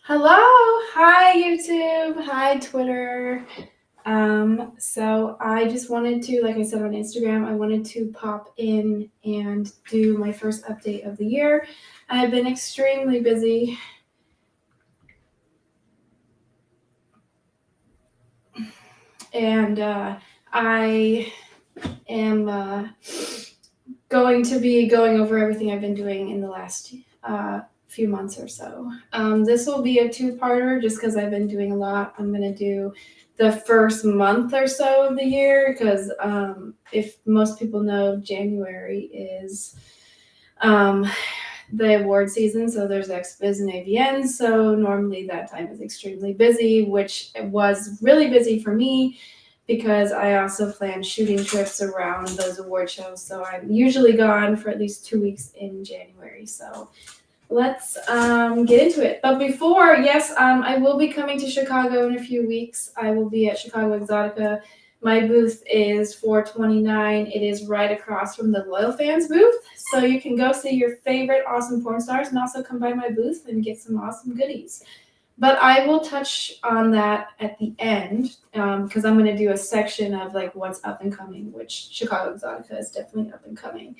Hello, hi YouTube, hi Twitter. So I just wanted to, like I said on Instagram, I wanted to pop in and do my first update of the year. I've been extremely busy, and I am going to be going over everything I've been doing in the last few months or so. This will be a two-parter just because I've been doing a lot. I'm going to do the first month or so of the year because if most people know, January is um, the award season. So there's XBiz and AVN. So normally that time is extremely busy, which was really busy for me because I also plan shooting trips around those award shows. So I'm usually gone for at least 2 weeks in January. So let's get into it. But before, yes, I will be coming to Chicago in a few weeks. I will be at Chicago Exotica. My booth is 429. It is right across from the Loyal Fans booth. So you can go see your favorite awesome porn stars and also come by my booth and get some awesome goodies. But I will touch on that at the end because I'm going to do a section of like what's up and coming, which Chicago Exotica is definitely up and coming.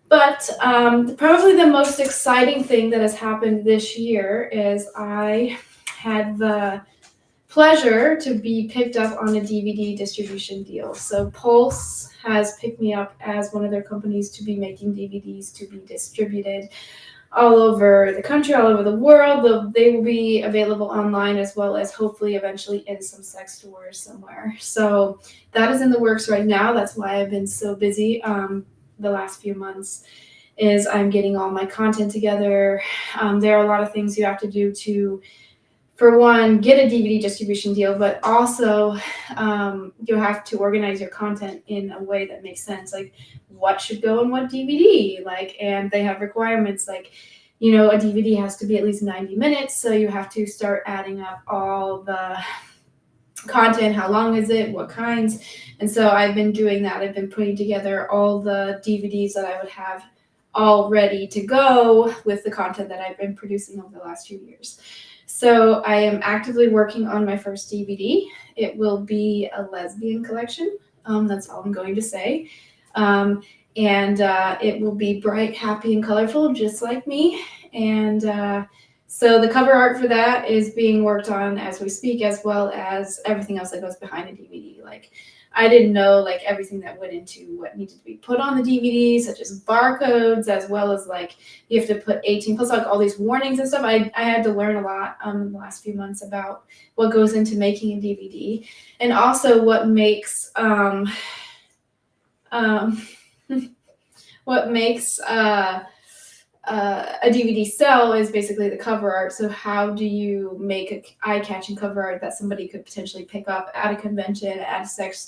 But probably the most exciting thing that has happened this year is I had the pleasure to be picked up on a DVD distribution deal. So Pulse has picked me up as one of their companies to be making DVDs to be distributed all over the country, all over the world. They will be available online as well as hopefully eventually in some sex stores somewhere. So that is in the works right now. That's why I've been so busy the last few months is I'm getting all my content together. There are a lot of things you have to do to, for one, get a DVD distribution deal, but also you have to organize your content in a way that makes sense. Like what should go in what DVD? And they have requirements like, a DVD has to be at least 90 minutes. So you have to start adding up all the content, how long is it, what kinds. And so I've been doing that. I've been putting together all the DVDs that I would have all ready to go with the content that I've been producing over the last few years. So I am actively working on my first DVD. It will be a lesbian collection. That's all I'm going to say. And it will be bright, happy, and colorful, just like me. And so the cover art for that is being worked on as we speak, as well as everything else that goes behind a DVD. Like I didn't know everything that went into what needed to be put on the DVD, such as barcodes, as well as you have to put 18 plus all these warnings and stuff. I had to learn a lot in the last few months about what goes into making a DVD, and also what makes what makes a DVD sell is basically the cover art. So how do you make an eye-catching cover art that somebody could potentially pick up at a convention, at a sex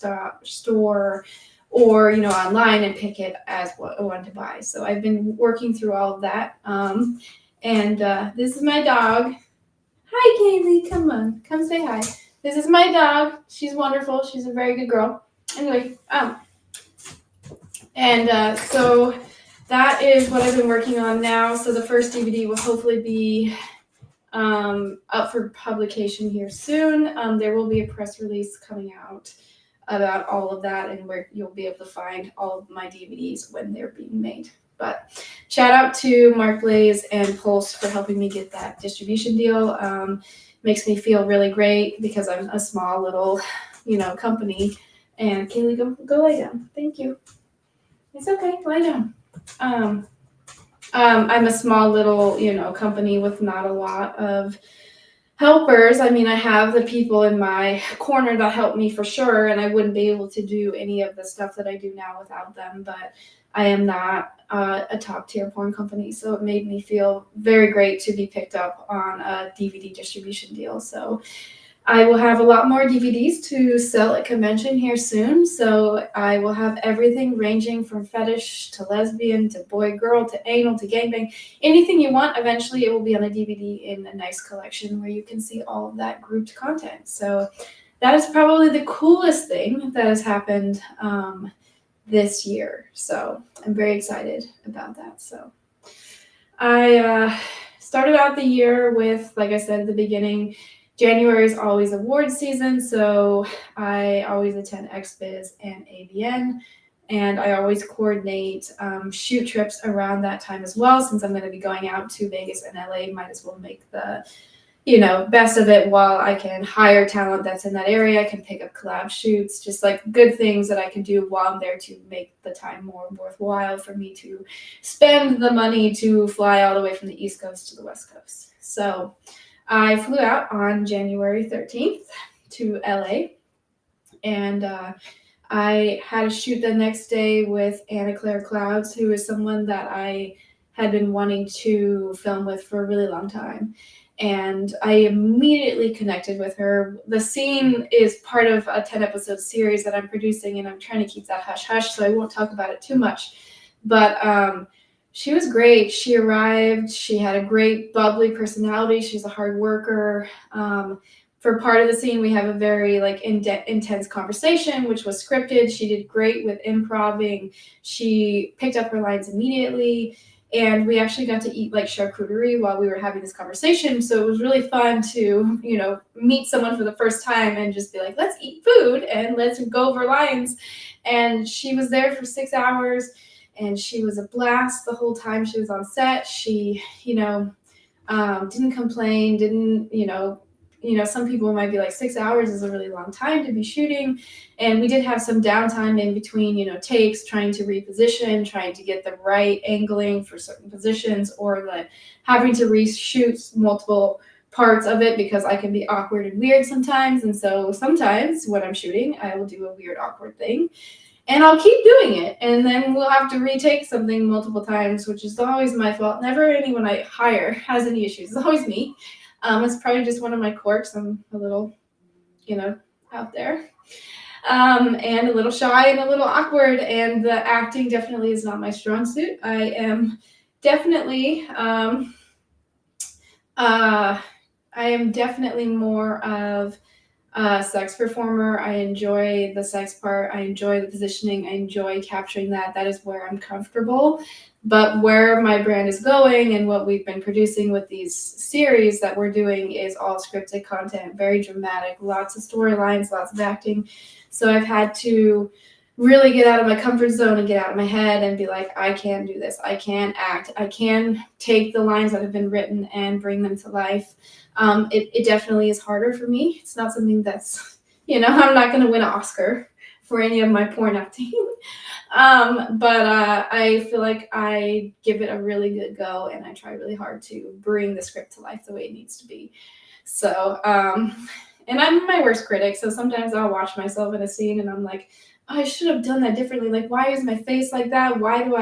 store, or online and pick it as one to buy? So I've been working through all of that. And this is my dog. Hi, Kaylee. Come on, come say hi. This is my dog. She's wonderful. She's a very good girl. Anyway, so that is what I've been working on now. So the first DVD will hopefully be up for publication here soon. There will be a press release coming out about all of that and where you'll be able to find all of my DVDs when they're being made. But shout out to Mark Blaze and Pulse for helping me get that distribution deal. Makes me feel really great because I'm a small little, company. And Kaylee, go lay down. Thank you. It's okay, lie down. I'm a small little, company with not a lot of helpers. I mean, I have the people in my corner that help me for sure, and I wouldn't be able to do any of the stuff that I do now without them. But I am not a top tier porn company, so it made me feel very great to be picked up on a DVD distribution deal. So I will have a lot more DVDs to sell at convention here soon. So I will have everything ranging from fetish to lesbian to boy girl to anal to gangbang. Anything you want, eventually it will be on a DVD in a nice collection where you can see all of that grouped content. So that is probably the coolest thing that has happened this year. So I'm very excited about that. So I started out the year with, like I said at the beginning, January is always award season, so I always attend XBiz and AVN, and I always coordinate shoot trips around that time as well. Since I'm going to be going out to Vegas and LA, might as well make the best of it while I can hire talent that's in that area. I can pick up collab shoots, just like good things that I can do while I'm there to make the time more worthwhile for me to spend the money to fly all the way from the East Coast to the West Coast. So I flew out on January 13th to LA, and I had a shoot the next day with Anna Claire Clouds, who is someone that I had been wanting to film with for a really long time. And I immediately connected with her. The scene is part of a 10-episode series that I'm producing, and I'm trying to keep that hush-hush, so I won't talk about it too much. But she was great. She arrived. She had a great, bubbly personality. She's a hard worker. For part of the scene, we have a very intense conversation, which was scripted. She did great with improving. She picked up her lines immediately, and we actually got to eat like charcuterie while we were having this conversation. So it was really fun to, meet someone for the first time and just be like, let's eat food and let's go over lines. And she was there for 6 hours, and she was a blast the whole time she was on set. She, didn't complain, didn't, some people might be like 6 hours is a really long time to be shooting. And we did have some downtime in between, takes, trying to reposition, trying to get the right angling for certain positions, or like having to reshoot multiple parts of it because I can be awkward and weird sometimes. And so sometimes when I'm shooting, I will do a weird, awkward thing. And I'll keep doing it. And then we'll have to retake something multiple times, which is always my fault. Never anyone I hire has any issues. It's always me. It's probably just one of my quirks. I'm a little, out there. And a little shy and a little awkward. And the acting definitely is not my strong suit. I am definitely more of a sex performer. I enjoy the sex part. I enjoy the positioning. I enjoy capturing that. That is where I'm comfortable. But where my brand is going and what we've been producing with these series that we're doing is all scripted content, very dramatic, lots of storylines, lots of acting. So I've had to really get out of my comfort zone and get out of my head and be like, I can do this. I can act. I can take the lines that have been written and bring them to life. It definitely is harder for me. It's not something that's, I'm not going to win an Oscar for any of my porn acting. But I feel like I give it a really good go, and I try really hard to bring the script to life the way it needs to be. So, and I'm my worst critic. So sometimes I'll watch myself in a scene and I'm like, oh, I should have done that differently. Like, why is my face like that? Why am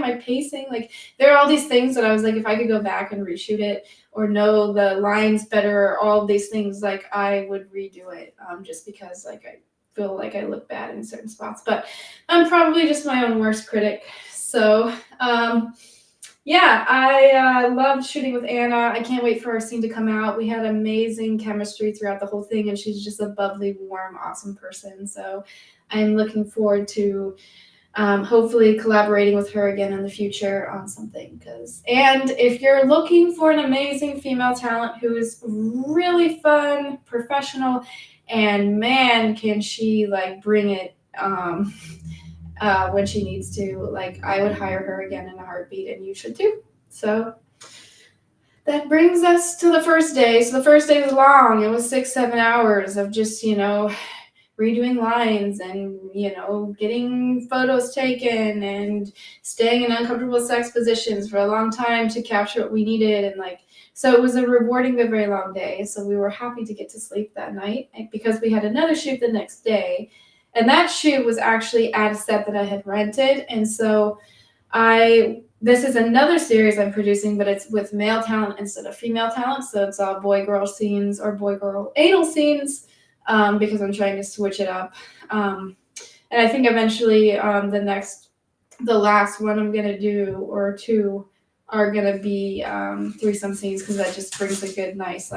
I pacing? Like, there are all these things that I was like, if I could go back and reshoot it or know the lines better, all these things, like I would redo it, just because like I feel like I look bad in certain spots. But I'm probably just my own worst critic. So yeah, I loved shooting with Anna. I can't wait for our scene to come out. We had amazing chemistry throughout the whole thing, and she's just a bubbly, warm, awesome person. So I'm looking forward to hopefully collaborating with her again in the future on something. And if you're looking for an amazing female talent who is really fun, professional, and man, can she like bring it when she needs to, like I would hire her again in a heartbeat, and you should too. So that brings us to the first day. So the first day was long. It was 6-7 hours of just, redoing lines and, getting photos taken and staying in uncomfortable sex positions for a long time to capture what we needed. And so it was a rewarding but very long day. So we were happy to get to sleep that night because we had another shoot the next day. And that shoot was actually at a set that I had rented. And so this is another series I'm producing, but it's with male talent instead of female talent. So it's all boy-girl scenes or boy-girl anal scenes, because I'm trying to switch it up. And I think eventually the last one I'm going to do, or two, are going to be threesome scenes, because that just brings a good, nice,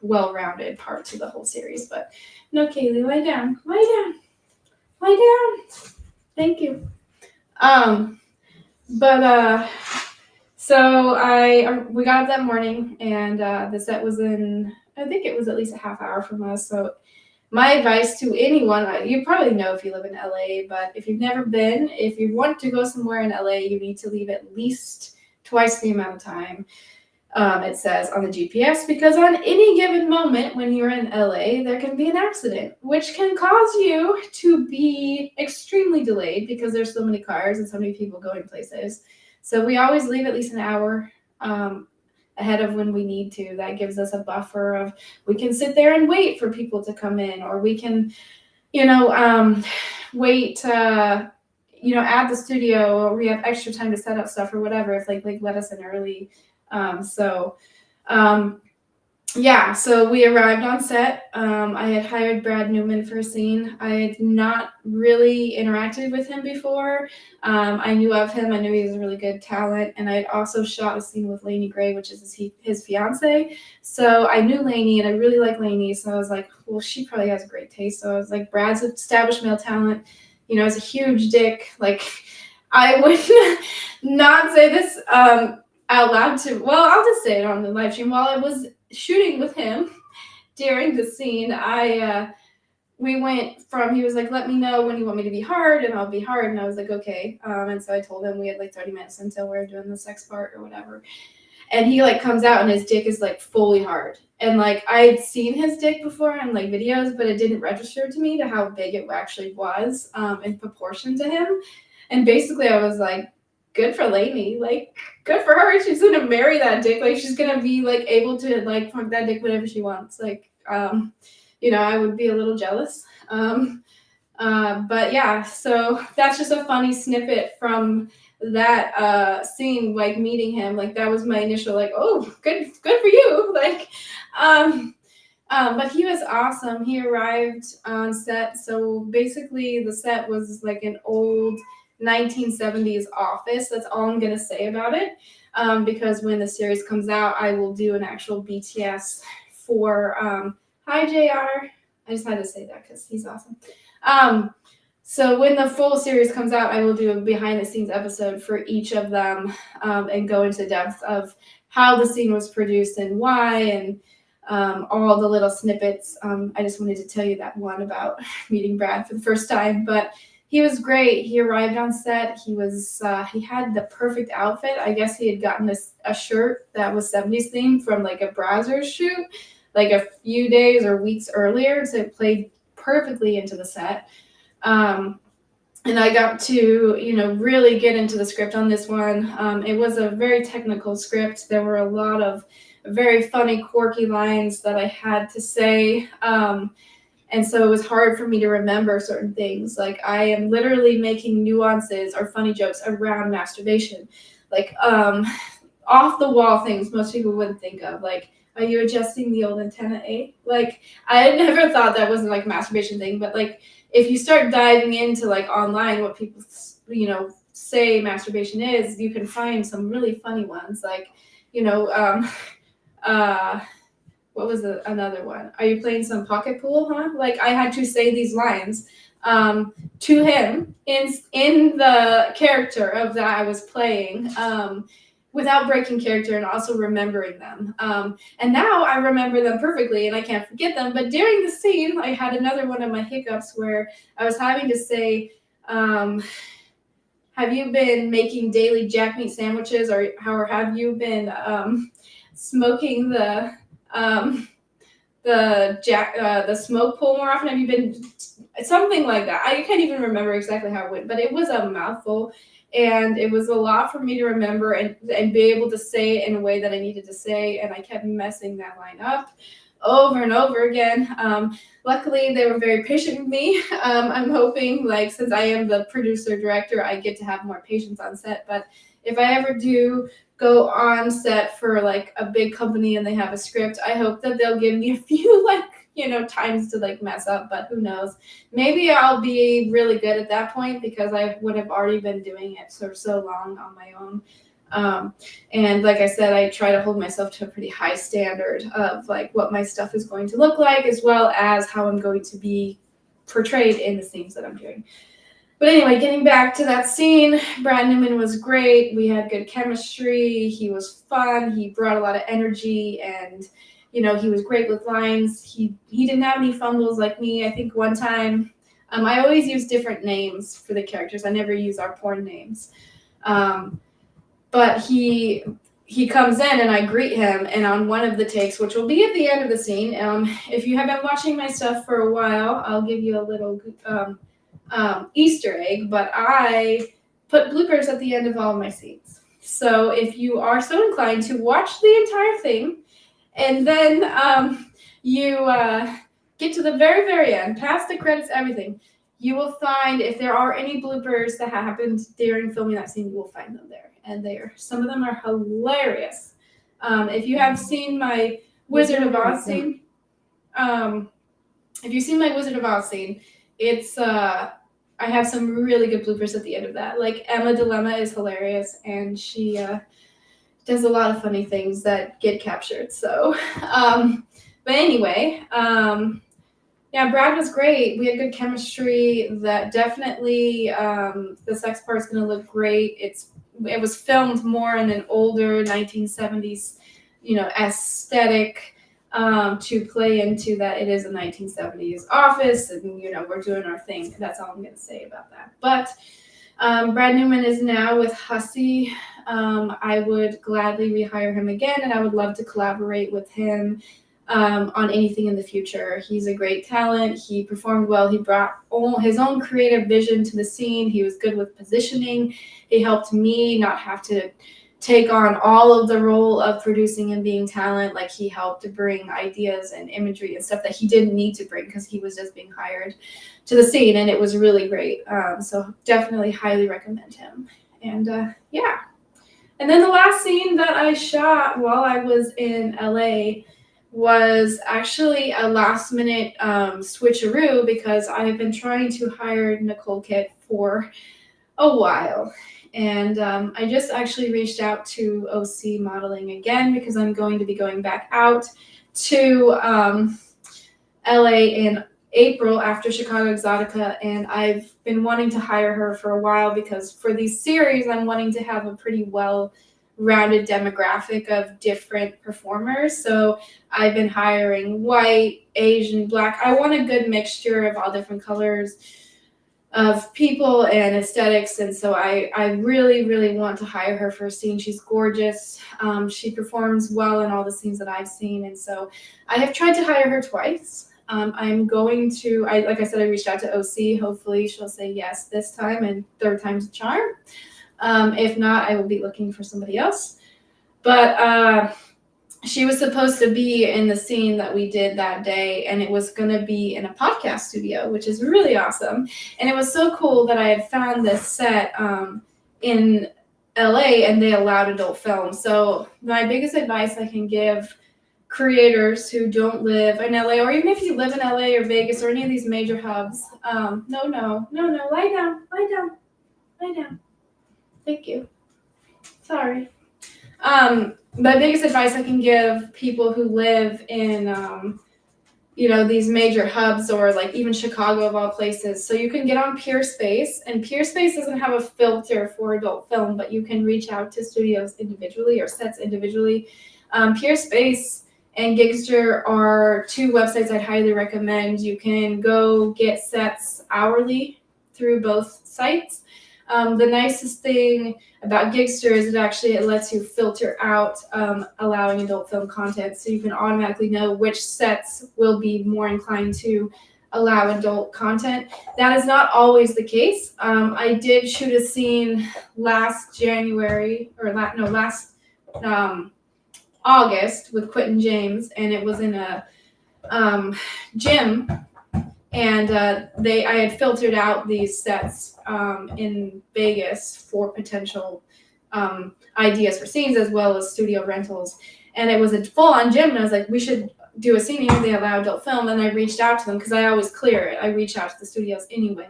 well-rounded part to the whole series. But no, Kaylee, lie down. Lie down. Lie down. Thank you. So we got up that morning, and the set was in, I think it was at least a half hour from us. So my advice to anyone, you probably know if you live in LA, but if you've never been, if you want to go somewhere in LA, you need to leave at least twice the amount of time it says on the GPS, because on any given moment when you're in LA, there can be an accident, which can cause you to be extremely delayed because there's so many cars and so many people going places. So we always leave at least an hour ahead of when we need to. That gives us a buffer of, we can sit there and wait for people to come in, or we can, wait at the studio, or we have extra time to set up stuff or whatever if like let us in early. So we arrived on set. I had hired Brad Newman for a scene. I had not really interacted with him before. I knew of him. I knew he was a really good talent. And I had also shot a scene with Lainey Gray, which is his fiance. So I knew Lainey, and I really like Lainey. So I was like, well, she probably has great taste. So I was like, Brad's established male talent, has a huge dick. Like, I would not say this out loud I'll just say it on the live stream. While I was shooting with him during the scene, we went from, he was like, let me know when you want me to be hard, and I'll be hard. And I was like, okay. And so I told him we had like 30 minutes until we were doing the sex part or whatever. And he like comes out and his dick is like fully hard. And like I'd seen his dick before in like videos, but it didn't register to me to how big it actually was in proportion to him. And basically I was like, good for Lainey. Like, good for her. She's gonna marry that dick. Like, she's gonna be like able to like fuck that dick whenever she wants. Like, I would be a little jealous. But yeah, so that's just a funny snippet from that scene, like meeting him. Like, that was my initial like, oh, good for you. Like, but he was awesome. He arrived on set. So basically the set was like an old 1970s office. That's all I'm gonna say about it. Because when the series comes out, I will do an actual BTS for hi JR. I just had to say that because he's awesome. So when the full series comes out, I will do a behind the scenes episode for each of them and go into depth of how the scene was produced and why, and all the little snippets. I just wanted to tell you that one about meeting Brad for the first time, but he was great. He arrived on set. He had the perfect outfit. I guess he had gotten a shirt that was 70s themed from like a Brazzers shoot, like a few days or weeks earlier. So it played perfectly into the set. And I got to, really get into the script on this one. It was a very technical script. There were a lot of very funny, quirky lines that I had to say. And so it was hard for me to remember certain things. Like, I am literally making nuances or funny jokes around masturbation. Like, off the wall things most people wouldn't think of. Like, are you adjusting the old antenna A? Like, I had never thought that wasn't like a masturbation thing. But like, if you start diving into like online what people, say masturbation is, you can find some really funny ones. Like, what was another one? Are you playing some pocket pool, huh? Like, I had to say these lines to him in the character of that I was playing without breaking character and also remembering them. And now I remember them perfectly and I can't forget them. But during the scene, I had another one of my hiccups where I was having to say, have you been making daily jack meat sandwiches, or have you been smoking the smoke pole more often? Have you been something like that? I can't even remember exactly how it went, but it was a mouthful, and it was a lot for me to remember and be able to say it in a way that I needed to say, and I kept messing that line up over and over again. Luckily, they were very patient with me. I'm hoping, like, since I am the producer director, I get to have more patience on set. But if I ever do go on set for like a big company and they have a script, I hope that they'll give me a few times to like mess up, but who knows? Maybe I'll be really good at that point because I would have already been doing it for so long on my own. And like I said, I try to hold myself to a pretty high standard of like what my stuff is going to look like, as well as how I'm going to be portrayed in the scenes that I'm doing. But anyway, getting back to that scene, Brad Newman was great. We had good chemistry. He was fun. He brought a lot of energy, and he was great with lines. He didn't have any fumbles like me. I think one time, I always use different names for the characters. I never use our porn names. But he comes in and I greet him, and on one of the takes, which will be at the end of the scene, if you have been watching my stuff for a while, I'll give you a little Easter egg, but I put bloopers at the end of all of my scenes. So if you are so inclined to watch the entire thing, and then you get to the very, very end, past the credits, everything, you will find if there are any bloopers that happened during filming that scene, you will find them there. And some of them are hilarious. If you have seen my Wizard of Oz scene, it's I have some really good bloopers at the end of that. Like Emma Dilemma is hilarious, and she does a lot of funny things that get captured. So, but anyway, yeah, Brad was great. We had good chemistry. That definitely the sex part is going to look great. It was filmed more in an older 1970s, aesthetic. To play into that, it is a 1970s office, and we're doing our thing. That's all I'm going to say about that. But Brad Newman is now with Hussie. I would gladly rehire him again, and I would love to collaborate with him on anything in the future. He's a great talent. He performed well. He brought his own creative vision to the scene. He was good with positioning. He helped me not have to take on all of the role of producing and being talent. Like, he helped to bring ideas and imagery and stuff that he didn't need to bring because he was just being hired to the scene, and it was really great. So definitely highly recommend him. And yeah. And then the last scene that I shot while I was in LA was actually a last minute switcheroo, because I have been trying to hire Nicole Kitt for a while. And I just actually reached out to OC Modeling again, because I'm going to be going back out to LA in April after Chicago Exotica, and I've been wanting to hire her for a while, because for these series I'm wanting to have a pretty well-rounded demographic of different performers. So I've been hiring white, Asian, Black. I want a good mixture of all different colors of people and aesthetics, and so I really, really want to hire her for a scene. She's gorgeous. She performs well in all the scenes that I've seen, and so I have tried to hire her twice. I'm going to, like I said, I reached out to OC. Hopefully she'll say yes this time, and third time's a charm. If not, I will be looking for somebody else. But she was supposed to be in the scene that we did that day, and it was going to be in a podcast studio, which is really awesome. And it was so cool that I had found this set in LA, and they allowed adult film. So my biggest advice I can give creators who don't live in LA, or even if you live in LA or Vegas or any of these major hubs, no, lie down. Thank you. Sorry. My biggest advice I can give people who live in, these major hubs, or like even Chicago of all places. So you can get on Peerspace, and Peerspace doesn't have a filter for adult film, but you can reach out to studios individually or sets individually. Peerspace and Gigster are two websites I'd highly recommend. You can go get sets hourly through both sites. The nicest thing about Gigster is it lets you filter out allowing adult film content, so you can automatically know which sets will be more inclined to allow adult content. That is not always the case. I did shoot a scene last August with Quentin James, and it was in a gym. And I had filtered out these sets in Vegas for potential ideas for scenes, as well as studio rentals. And it was a full-on gym, and I was like, we should do a scene here. They allow adult film. And I reached out to them, because I always clear it. I reach out to the studios anyway.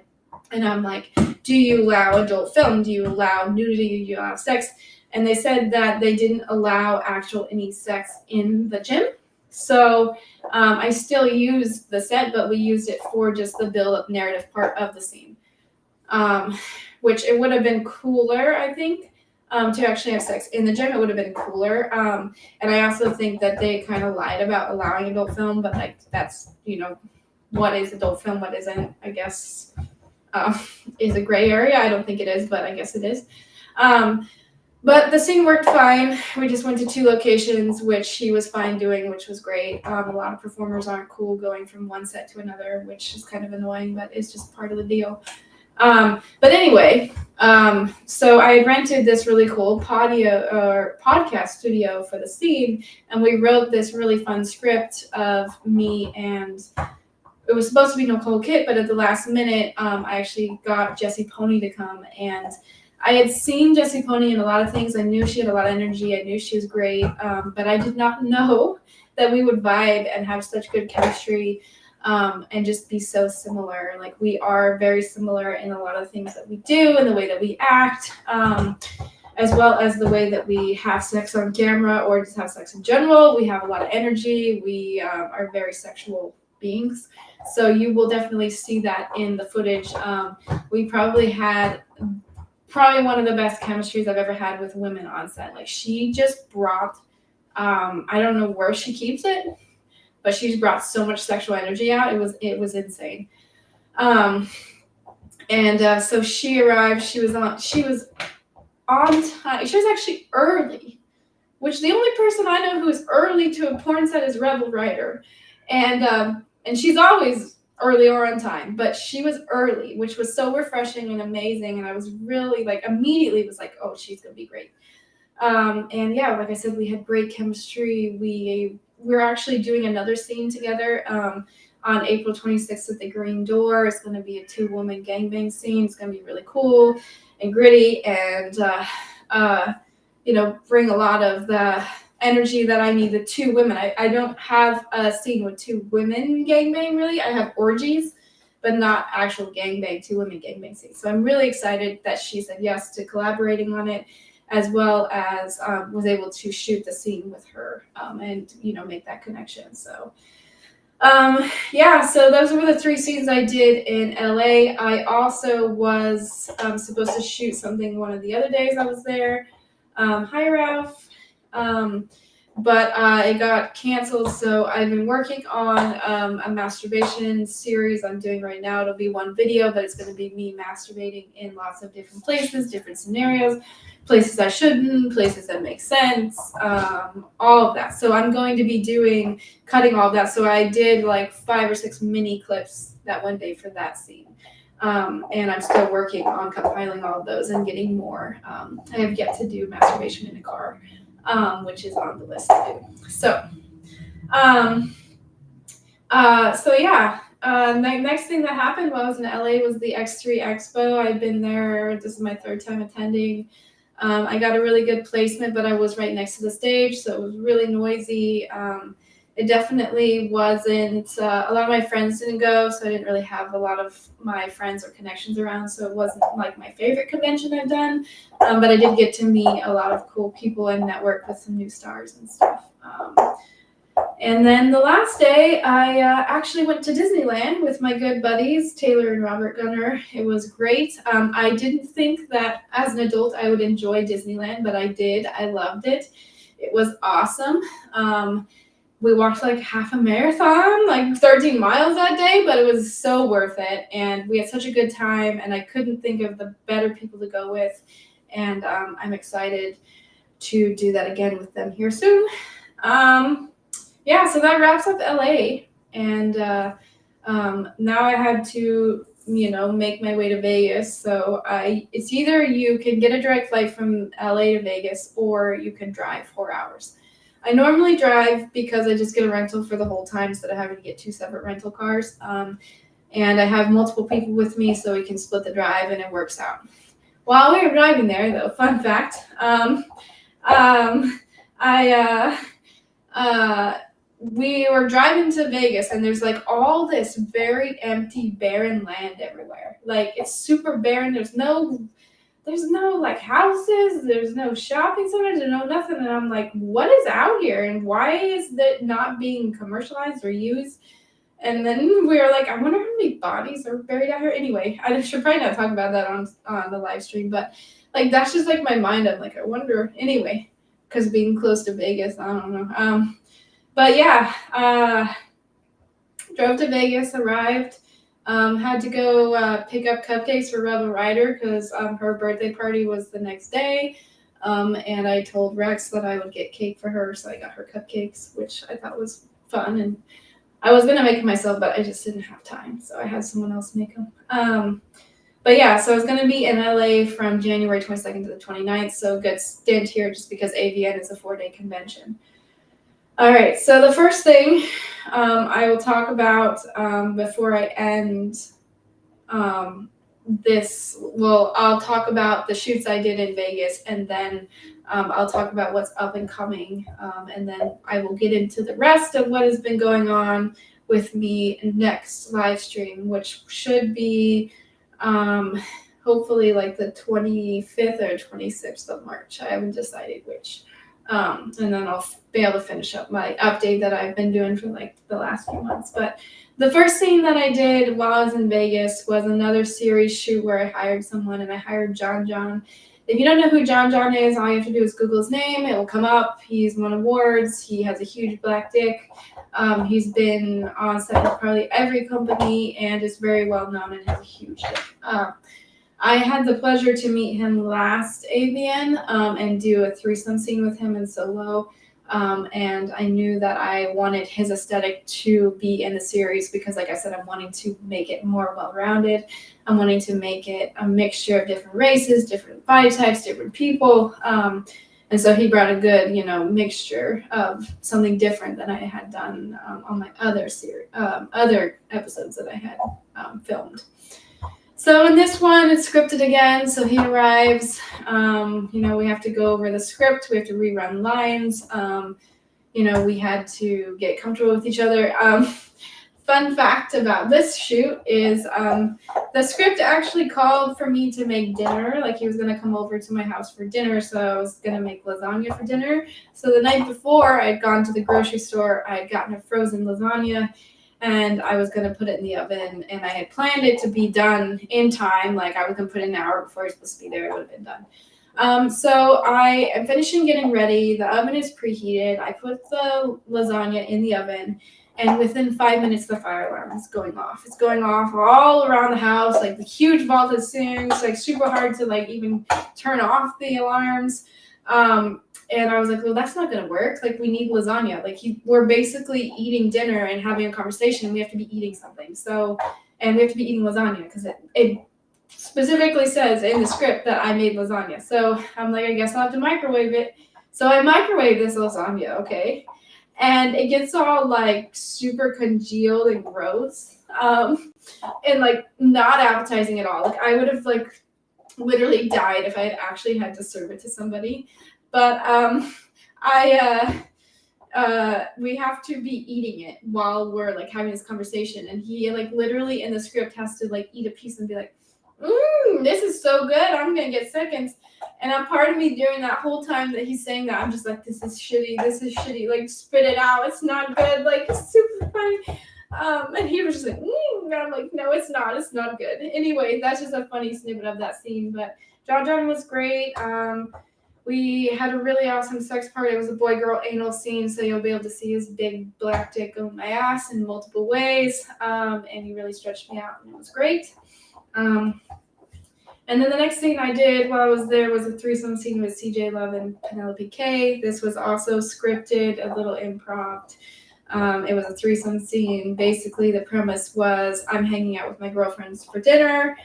And I'm like, do you allow adult film? Do you allow nudity? Do you allow sex? And they said that they didn't allow any sex in the gym. So I still used the set, but we used it for just the build-up narrative part of the scene. which it would have been cooler, I think, to actually have sex in the gym. It would have been cooler. And I also think that they kind of lied about allowing adult film, but like that's, what is adult film, what isn't, I guess, is a gray area. I don't think it is, but I guess it is. But the scene worked fine. We just went to 2 locations, which he was fine doing, which was great. A lot of performers aren't cool going from one set to another, which is kind of annoying, but it's just part of the deal. But anyway, so I rented this really cool podcast studio for the scene, and we wrote this really fun script of me, and it was supposed to be Nicole Kit, but at the last minute, I actually got Jessie Pony to come, and I had seen Jessie Pony in a lot of things. I knew she had a lot of energy. I knew she was great, but I did not know that we would vibe and have such good chemistry, and just be so similar. Like, we are very similar in a lot of things that we do and the way that we act, as well as the way that we have sex on camera or just have sex in general. We have a lot of energy. We are very sexual beings. So you will definitely see that in the footage. We probably had one of the best chemistries I've ever had with women on set. Like, she just brought, I don't know where she keeps it, but she's brought so much sexual energy out. It was insane. So she arrived. She was on time. She was actually early, which the only person I know who is early to a porn set is Rebel Ryder, and she's always early or on time, but she was early, which was so refreshing and amazing. And I was really immediately was like, oh, she's gonna be great. And yeah, like I said, we had great chemistry. We're actually doing another scene together on April 26th at the Green Door. It's going to be a 2-woman gangbang scene. It's going to be really cool and gritty, and bring a lot of the energy that I need. The 2 women. I don't have a scene with 2 women gangbang really. I have orgies, but not actual gangbang, 2 women gangbang scenes. So I'm really excited that she said yes to collaborating on it, as well as was able to shoot the scene with her and make that connection. So so those were the 3 scenes I did in LA. I also was supposed to shoot something one of the other days I was there. Hi, Ralph. But it got canceled, so I've been working on a masturbation series I'm doing right now. It'll be 1 video, but it's going to be me masturbating in lots of different places, different scenarios, places I shouldn't, places that make sense, all of that. So I'm going to be cutting all of that. So I did 5 or 6 mini clips that one day for that scene. And I'm still working on compiling all of those and getting more. I have yet to do masturbation in a car, which is on the list to do. So, the next thing that happened while I was in LA was the X3 Expo. I've been there. This is my 3rd time attending. I got a really good placement, but I was right next to the stage, so it was really noisy. It definitely wasn't, a lot of my friends didn't go, so I didn't really have a lot of my friends or connections around, so it wasn't my favorite convention I've done, but I did get to meet a lot of cool people and network with some new stars and stuff. And then the last day, I actually went to Disneyland with my good buddies, Taylor and Robert Gunner. It was great. I didn't think that as an adult I would enjoy Disneyland, but I did. I loved it. It was awesome. We walked half a marathon, 13 miles that day, but it was so worth it. And we had such a good time, and I couldn't think of the better people to go with. And I'm excited to do that again with them here soon. So that wraps up LA. And now I had to, make my way to Vegas. So it's either you can get a direct flight from LA to Vegas, or you can drive 4 hours. I normally drive because I just get a rental for the whole time instead of having to get 2 separate rental cars. And I have multiple people with me, so we can split the drive, and it works out. While we were driving there, though, fun fact, we were driving to Vegas, and there's all this very empty, barren land everywhere. It's super barren. There's no houses, there's no shopping centers, there's no nothing. And I'm like, what is out here, and why is that not being commercialized or used? And then we were like, I wonder how many bodies are buried out here. Anyway, I should probably not talk about that on the live stream, but like that's just like my mind. I'm like, I wonder. Anyway, because being close to Vegas, I don't know. But yeah, drove to Vegas, arrived. Had to go pick up cupcakes for Rebel Rider because her birthday party was the next day. And I told Rex that I would get cake for her, so I got her cupcakes, which I thought was fun. And I was gonna make them myself, but I just didn't have time, so I had someone else make them. But yeah, so I was gonna be in LA from January 22nd to the 29th, so good stint here just because AVN is a 4-day convention. All right, so the first thing I will talk about before I end this, well, I'll talk about the shoots I did in Vegas, and then I'll talk about what's up and coming, and then I will get into the rest of what has been going on with me next live stream, which should be hopefully like the 25th or 26th of March. I haven't decided which. And then I'll be able to finish up my update that I've been doing for like the last few months. But the first thing that I did while I was in Vegas was another series shoot where I hired someone, and I hired John John. If you don't know who John John is, all you have to do is Google his name. It will come up. He's won awards. He has a huge black dick. He's been on set with probably every company and is very well known and has a huge dick. I had the pleasure to meet him last AVN and do a threesome scene with him in Solo. And I knew that I wanted his aesthetic to be in the series because, like I said, I'm wanting to make it more well-rounded. I'm wanting to make it a mixture of different races, different body types, different people. And so he brought a good, mixture of something different than I had done on my other other episodes that I had filmed. So in this one, it's scripted again. So he arrives. We have to go over the script. We have to rerun lines. We had to get comfortable with each other. Fun fact about this shoot is the script actually called for me to make dinner. Like he was going to come over to my house for dinner. So I was going to make lasagna for dinner. So the night before, I had gone to the grocery store. I had gotten a frozen lasagna. And I was going to put it in the oven, and I had planned it to be done in time. Like I was going to put it an hour before it was supposed to be there. It would have been done. So I am finishing getting ready. The oven is preheated. I put the lasagna in the oven, and within 5 minutes, the fire alarm is going off. It's going off all around the house, like the huge vaulted ceilings, like super hard to like even turn off the alarms. And I was like, well, that's not going to work. Like, we need lasagna. Like, we're basically eating dinner and having a conversation, and we have to be eating something. So, and we have to be eating lasagna because it specifically says in the script that I made lasagna. So I'm like, I guess I'll have to microwave it. So I microwave this lasagna, okay? And it gets all, like, super congealed and gross. And, like, not appetizing at all. Like, I would have, like, literally died if I had actually had to serve it to somebody. But we have to be eating it while we're like having this conversation, and he like literally in the script has to like eat a piece and be like, this is so good, I'm gonna get seconds. And a part of me during that whole time that he's saying that, I'm just like, this is shitty, like spit it out, it's not good, like it's super funny. And he was just like, and I'm like, no, it's not good. Anyway, that's just a funny snippet of that scene. But John was great. We had a really awesome sex part. It was a boy-girl anal scene, so you'll be able to see his big black dick on my ass in multiple ways. And he really stretched me out, and it was great. And then the next thing I did while I was there was a threesome scene with CJ Love and Penelope Kay. This was also scripted, a little improv. It was a threesome scene. Basically, the premise was I'm hanging out with my girlfriends for dinner.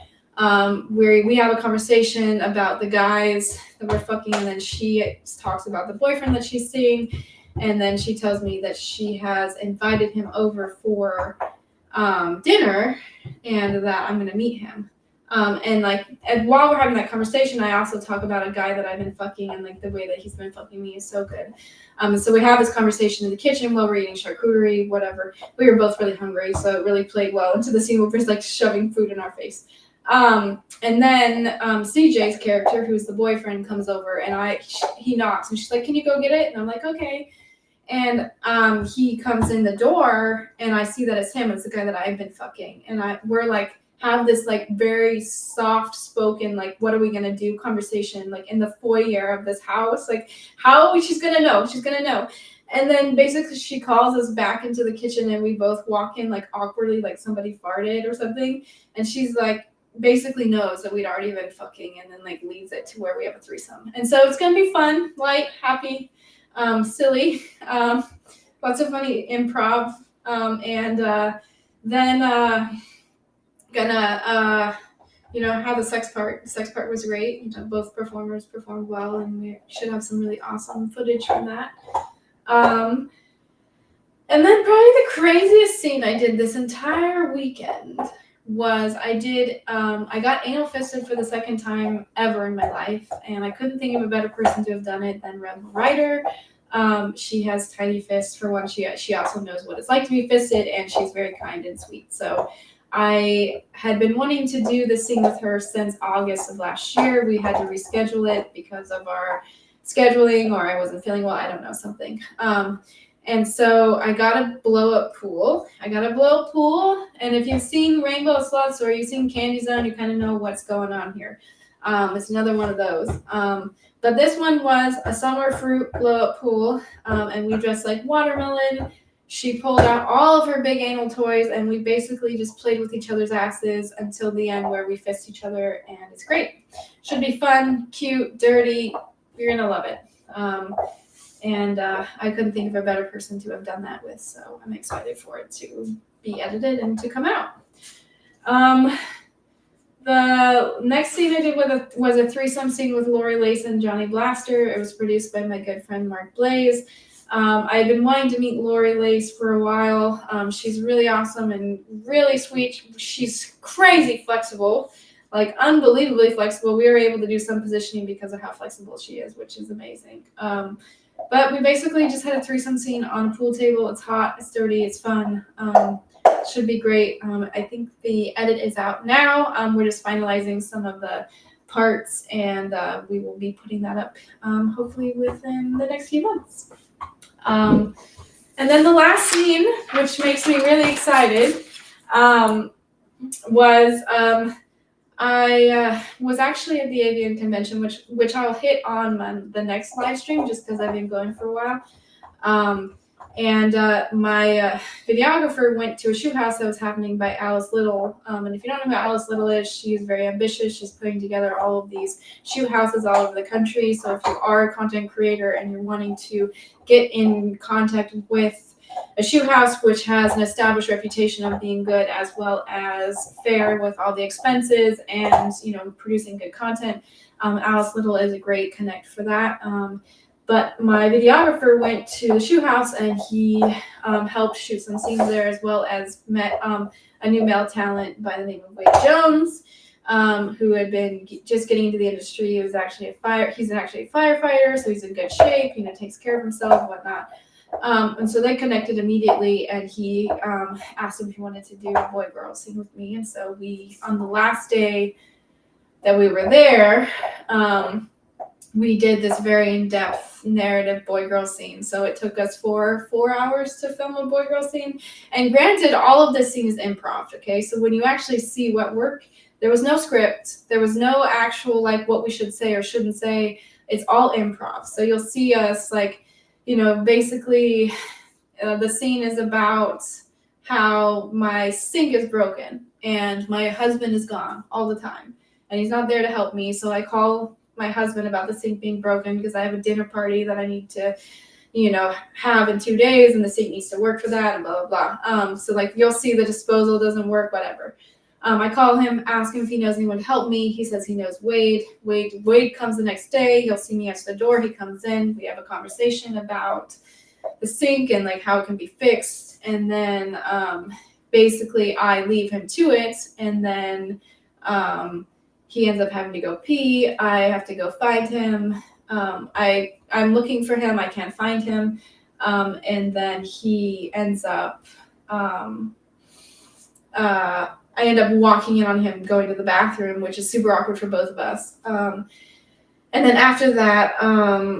We have a conversation about the guys that we're fucking, and then she talks about the boyfriend that she's seeing, and then she tells me that she has invited him over for dinner, and that I'm gonna meet him. And while we're having that conversation, I also talk about a guy that I've been fucking, and like the way that he's been fucking me is so good. So we have this conversation in the kitchen while we're eating charcuterie, whatever. We were both really hungry, so it really played well into the scene where we're just like shoving food in our face. And then CJ's character, who's the boyfriend, comes over, and he knocks, and she's like, "Can you go get it?" And I'm like, "Okay." And he comes in the door, and I see that it's him. It's the guy that I've been fucking, and we're like have this like very soft spoken like what are we gonna do conversation like in the foyer of this house, like how she's gonna know. And then basically she calls us back into the kitchen, and we both walk in like awkwardly, like somebody farted or something, and she's like basically knows that we'd already been fucking, and then like leads it to where we have a threesome. And so it's gonna be fun, light, happy, silly, lots of funny improv, and then gonna have the sex part. The sex part was great. Both performers performed well, and we should have some really awesome footage from that. And then probably the craziest scene I did this entire weekend was I got anal fisted for the second time ever in my life, and I couldn't think of a better person to have done it than Rebel Ryder. She has tiny fists for one. She also knows what it's like to be fisted, and she's very kind and sweet. So I had been wanting to do this scene with her since August of last year. We had to reschedule it because of our scheduling, or I wasn't feeling well. I don't know, something. And so I got a blow-up pool. And if you've seen Rainbow Sluts or you've seen Candy Zone, you kind of know what's going on here. It's another one of those. But this one was a summer fruit blow-up pool, and we dressed like watermelon. She pulled out all of her big anal toys, and we basically just played with each other's asses until the end where we fist each other, and it's great. Should be fun, cute, dirty. You're going to love it. And I couldn't think of a better person to have done that with, so I'm excited for it to be edited and to come out. The next scene I did was a threesome scene with Lori Lace and Johnny Blaster. It was produced by my good friend Mark Blaze. I've been wanting to meet Lori Lace for a while. She's really awesome and really sweet. She's crazy flexible, like unbelievably flexible. We were able to do some positioning because of how flexible she is, which is amazing. But we basically just had a threesome scene on a pool table. It's hot, it's dirty, it's fun. Should be great. I think the edit is out now. We're just finalizing some of the parts, and we will be putting that up hopefully within the next few months. And then the last scene, which makes me really excited, was I was actually at the Avian Convention, which I'll hit on the next live stream just because I've been going for a while. And my videographer went to a shoe house that was happening by Alice Little. And if you don't know who Alice Little is, she's very ambitious. She's putting together all of these shoe houses all over the country. So if you are a content creator and you're wanting to get in contact with a shoe house which has an established reputation of being good as well as fair with all the expenses and producing good content, Alice Little is a great connect for that. But my videographer went to the shoe house, and he helped shoot some scenes there, as well as met a new male talent by the name of Wade Jones, who had been just getting into the industry. He's actually a firefighter, so he's in good shape, takes care of himself, whatnot. And so they connected immediately, and he asked him if he wanted to do a boy-girl scene with me. And so on the last day that we were there, we did this very in-depth narrative boy-girl scene. So it took us 4 hours to film a boy-girl scene. And granted, all of this scene is improv, okay? So when you actually see what work, there was no script. There was no actual, what we should say or shouldn't say. It's all improv. So you'll see us, basically the scene is about how my sink is broken and my husband is gone all the time and he's not there to help me. So I call my husband about the sink being broken because I have a dinner party that I need to, have in 2 days, and the sink needs to work for that, and blah, blah, blah. So you'll see the disposal doesn't work, whatever. I call him, ask him if he knows anyone to help me. He says he knows Wade. Wade comes the next day. He'll see me answer the door. He comes in. We have a conversation about the sink and how it can be fixed. And then basically I leave him to it. And then he ends up having to go pee. I have to go find him. I'm looking for him. I can't find him. And then he ends up I end up walking in on him going to the bathroom, which is super awkward for both of us. And then after that,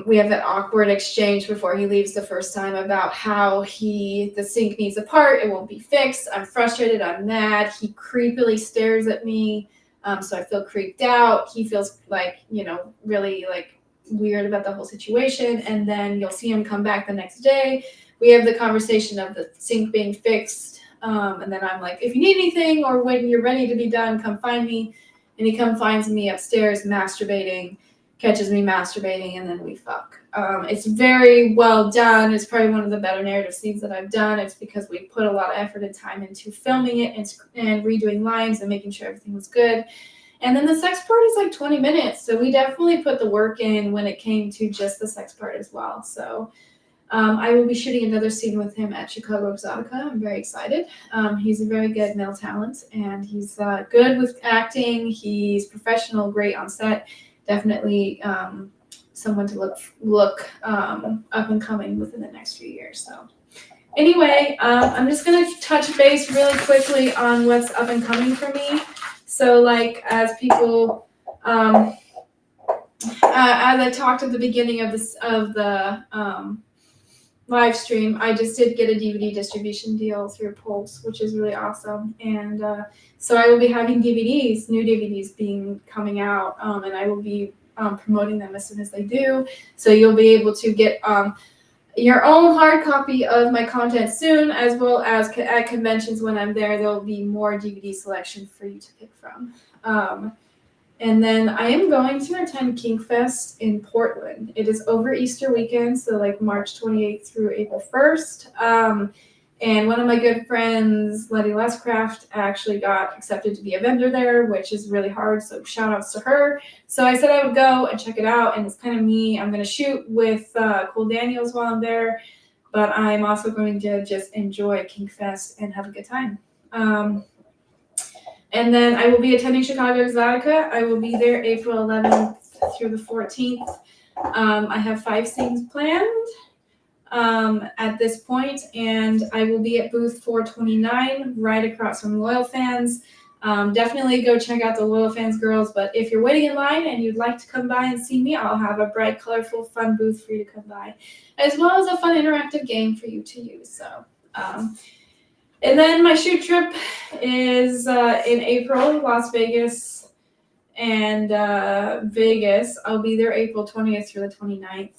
we have that awkward exchange before he leaves the first time about how the sink needs a part. It won't be fixed. I'm frustrated. I'm mad. He creepily stares at me. So I feel creeped out. He feels like, really like weird about the whole situation. And then you'll see him come back the next day. We have the conversation of the sink being fixed. And then I'm like, if you need anything or when you're ready to be done, come find me. And he finds me upstairs masturbating, catches me masturbating, and then we fuck. It's very well done. It's probably one of the better narrative scenes that I've done. It's because we put a lot of effort and time into filming it and redoing lines and making sure everything was good. And then the sex part is like 20 minutes. So we definitely put the work in when it came to just the sex part as well. So I will be shooting another scene with him at Chicago Exotica. I'm very excited. He's a very good male talent, and he's good with acting. He's professional, great on set. Definitely someone to look up and coming within the next few years. So anyway, I'm just going to touch base really quickly on what's up and coming for me. So like as people, as I talked at the beginning of the live stream, I just did get a DVD distribution deal through Pulse, which is really awesome. And so I will be having new DVDs coming out, and I will be promoting them as soon as they do. So you'll be able to get your own hard copy of my content soon, as well as at conventions when I'm there, there'll be more DVD selection for you to pick from. And then I am going to attend KinkFest in Portland. It is over Easter weekend, so like March 28th through April 1st. And one of my good friends, Letty Lescraft, actually got accepted to be a vendor there, which is really hard, so shout outs to her. So I said I would go and check it out, and it's kind of me. I'm going to shoot with Cool Daniels while I'm there, but I'm also going to just enjoy KinkFest and have a good time. And then I will be attending Chicago Exotica. I will be there April 11th through the 14th. I have 5 scenes planned at this point, and I will be at booth 429 right across from Loyal Fans. Definitely go check out the Loyal Fans girls, but if you're waiting in line and you'd like to come by and see me, I'll have a bright, colorful, fun booth for you to come by, as well as a fun interactive game for you to use. So. And then my shoot trip is in April, Las Vegas and Vegas. I'll be there April 20th through the 29th.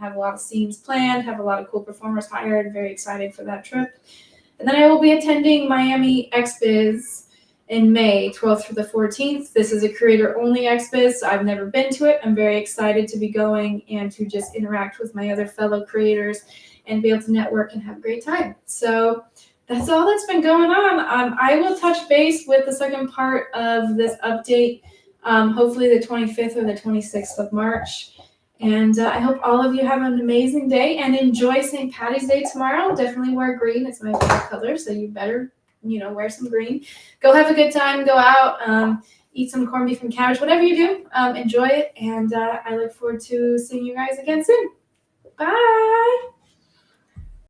Have a lot of scenes planned, have a lot of cool performers hired. Very excited for that trip. And then I will be attending Miami XBiz in May 12th through the 14th. This is a creator-only XBiz, so I've never been to it. I'm very excited to be going and to just interact with my other fellow creators and be able to network and have a great time. So that's all that's been going on. I will touch base with the second part of this update, hopefully the 25th or the 26th of March. And I hope all of you have an amazing day and enjoy St. Paddy's Day tomorrow. Definitely wear green. It's my favorite color, so you better, wear some green. Go have a good time. Go out, eat some corned beef and cabbage. Whatever you do, enjoy it. And I look forward to seeing you guys again soon. Bye.